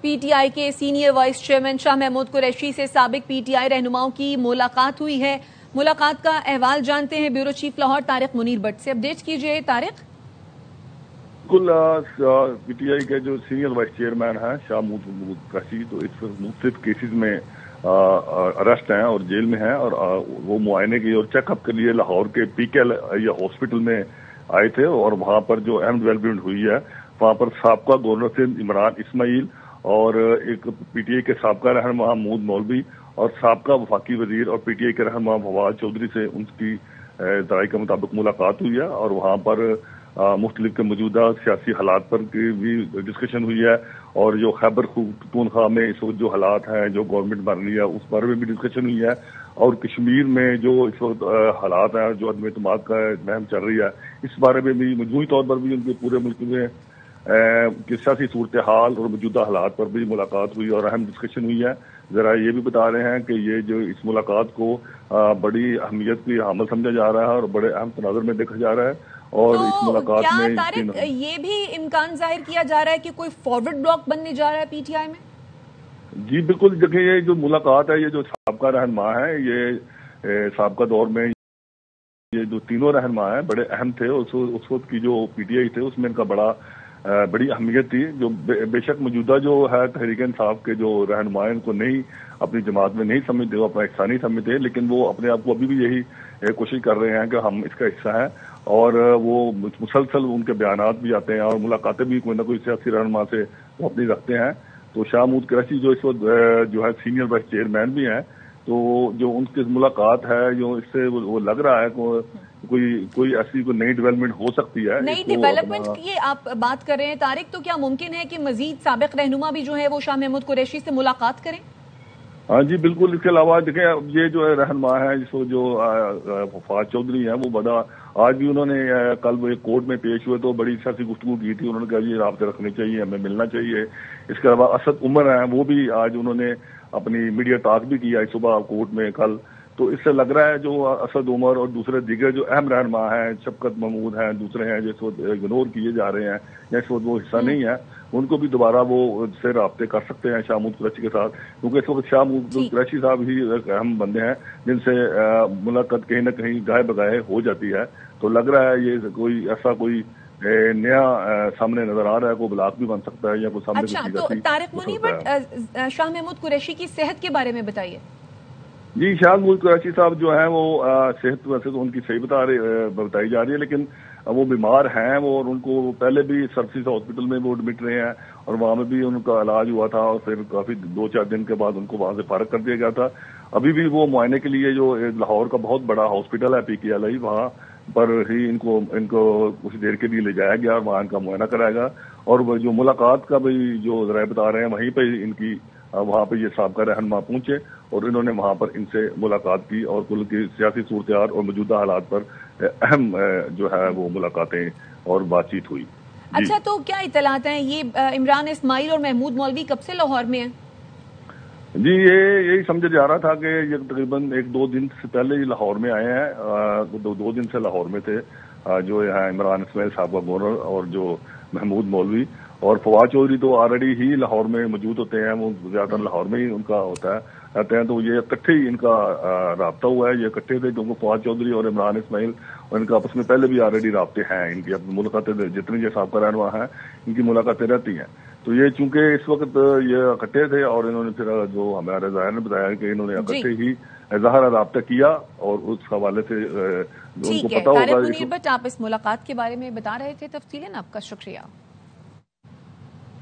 P T I کے senior vice chairman Shah Mahmood Qureshi سے سابق پی ٹی آئی رہنماؤں کی ملاقات ہوئی ہے. ملاقات کا احوال جانتے ہیں bureau chief Lahore Tariq Munir but سے. اپڈیٹ کیجیے طارق. بالکل پی ٹی آئی کے جو سینئر وائس چیئرمین ہیں شاہ محمود قریشی تو اس وقت مختلف کیسز میں اریسٹ ہیں اور جیل میں ہیں اور وہ معائنے کے اور چیک اپ کے لیے لاہور کے پی کے ہاسپٹل میں آئے تھے اور وہاں پر جو اہم ڈیولپمنٹ ہوئی ہے وہاں پر سابقہ گورنر سے عمران اسماعیل اور ایک پی ٹی آئی کے سابقہ رہنما محمود مولوی اور سابقہ وفاقی وزیر اور پی ٹی آئی کے رہنما فواد چودھری سے ان کی ذرائع کے مطابق ملاقات ہوئی ہے اور وہاں پر مختلف کے موجودہ سیاسی حالات پر بھی ڈسکشن ہوئی ہے اور جو خیبر پختونخوا میں اس وقت جو حالات ہیں جو گورنمنٹ بن رہی ہے اس بارے میں بھی ڈسکشن ہوئی ہے اور کشمیر میں جو اس وقت حالات ہیں جو عدم اعتماد کا مہم چل رہی ہے اس بارے میں بھی مجموعی طور پر بھی ان کے پورے ملک میں سیاسی صورتحال اور موجودہ حالات پر بھی ملاقات ہوئی اور اہم ڈسکشن ہوئی ہے. ذرا یہ بھی بتا رہے ہیں کہ یہ جو اس ملاقات کو بڑی اہمیت کی حامل سمجھا جا رہا ہے اور بڑے اہم تناظر میں دیکھا جا رہا ہے اور اس ملاقات میں طارق یہ بھی امکان ظاہر کیا جا رہا ہے کہ کوئی فارورڈ بلاک بننے جا رہا ہے پی ٹی آئی میں. جی بالکل دیکھیں یہ جو ملاقات ہے یہ جو سابقہ رہنما ہے یہ سابقہ دور میں یہ جو تینوں رہنما ہیں بڑے اہم تھے. اس وقت کی جو پی ٹی آئی تھے اس میں ان کا بڑی اہمیت تھی. جو بے شک موجودہ جو ہے تحریک انصاف کے جو رہنما ان کو نہیں اپنی جماعت میں نہیں سمجھتے وہ اپنا حصہ نہیں سمجھتے لیکن وہ اپنے آپ کو ابھی بھی یہی کوشش کر رہے ہیں کہ ہم اس کا حصہ ہیں اور وہ مسلسل ان کے بیانات بھی آتے ہیں اور ملاقاتیں بھی کوئی نہ کوئی سیاسی رہنما سے وہ اپنی رکھتے ہیں. تو شاہ محمود قریشی جو اس وقت جو ہے سینئر وائس چیئرمین بھی ہیں تو جو ان کی ملاقات ہے جو اس سے وہ لگ رہا ہے کوئی ایسی کوئی نئی ڈیولپمنٹ ہو سکتی ہے. نئی ڈیولپمنٹ کی آپ بات کر رہے ہیں طارق تو کیا ممکن ہے کہ مزید سابق رہنما بھی جو ہے وہ شاہ محمود قریشی سے ملاقات کریں؟ ہاں جی بالکل. اس کے علاوہ دیکھیں یہ جو ہے رہنما ہے جس کو جو فواد چودھری ہیں وہ آج بھی انہوں نے کل وہ ایک کورٹ میں پیش ہوئے تو بڑی سیاسی گفتگو کی تھی. انہوں نے کہا یہ رابطے رکھنے چاہیے ہمیں ملنا چاہیے. اس کے علاوہ اسد عمر ہیں وہ بھی آج انہوں نے اپنی میڈیا ٹاک بھی کیا صبح کورٹ میں کل. تو اس سے لگ رہا ہے جو اسد عمر اور دوسرے دیگر جو اہم رہنما ہیں شفقت محمود ہیں دوسرے ہیں جس وقت اگنور کیے جا رہے ہیں یا اس وقت وہ حصہ نہیں ہے ان کو بھی دوبارہ وہ سے رابطے کر سکتے ہیں شاہ محمود قریشی کے ساتھ کیونکہ اس وقت شاہ محمود قریشی صاحب ہی اہم بندے ہیں جن سے ملاقات کہیں نہ کہیں گاہے بگاہے ہو جاتی ہے. تو لگ رہا ہے یہ کوئی نیا سامنے نظر آ رہا ہے کوئی بلاک بھی بن سکتا ہے یا کوئی سامنے. اچھا تو طارق منیر بٹ شاہ محمود قریشی کی صحت کے بارے میں بتائیے. جی شاہ محمود قریشی صاحب جو ہیں وہ صحت ویسے تو ان کی صحیح بتائی جا رہی ہے لیکن وہ بیمار ہیں وہ اور ان کو پہلے بھی سرسیز ہاسپٹل میں وہ ایڈمٹ رہے ہیں اور وہاں میں بھی ان کا علاج ہوا تھا اور پھر کافی 2-4 دن کے بعد ان کو وہاں سے فارغ کر دیا گیا تھا. ابھی بھی وہ معائنے کے لیے جو لاہور کا بہت بڑا ہاسپٹل ہے پی کے ایل آئی وہاں پر ہی ان کو کچھ دیر کے لیے لے جایا گیا اور وہاں ان کا معائنہ کرایا گا اور وہ جو ملاقات کا بھی جو ذرائع بتا رہے ہیں وہیں پہ ان کی وہاں پہ یہ سابقہ رہنما پہنچے اور انہوں نے وہاں پر ان سے ملاقات کی اور کل کی سیاسی صورتحال اور موجودہ حالات پر اہم جو ہے وہ ملاقاتیں اور بات چیت ہوئی. اچھا تو کیا اطلاعات ہیں یہ عمران اسماعیل اور محمود مولوی کب سے لاہور میں ہیں؟ جی یہی سمجھا جا رہا تھا کہ یہ تقریباً 1-2 دن سے پہلے ہی لاہور میں آئے ہیں. 2 دن سے لاہور میں تھے جو یہاں عمران اسماعیل سابقہ گورنر اور جو محمود مولوی اور فواد چودھری تو آلریڈی ہی لاہور میں موجود ہوتے ہیں وہ زیادہ تر لاہور میں ہی ان کا ہوتا ہے رہتے ہیں. تو یہ اکٹھے ہی ان کا رابطہ ہوا ہے. یہ اکٹھے تھے کیونکہ فواد چودھری اور عمران اسماعیل اور ان کا آپس میں پہلے بھی آلریڈی رابطے ہیں. ان کی اپنی ملاقاتیں جتنے یہ سابقہ رہنما ہیں ان کی ملاقاتیں رہتی ہیں. تو یہ چونکہ اس وقت یہ اکٹھے تھے اور انہوں نے پھر جو ہمارے ظاہر نے بتایا کہ انہوں نے اکٹھے ہی ظاہر رابطہ کیا اور اس حوالے سے ان کو پتا ہوگا. طارق منیر بٹ آپ اس ملاقات کے بارے میں بتا رہے تھے تفصیلاً. آپ کا شکریہ.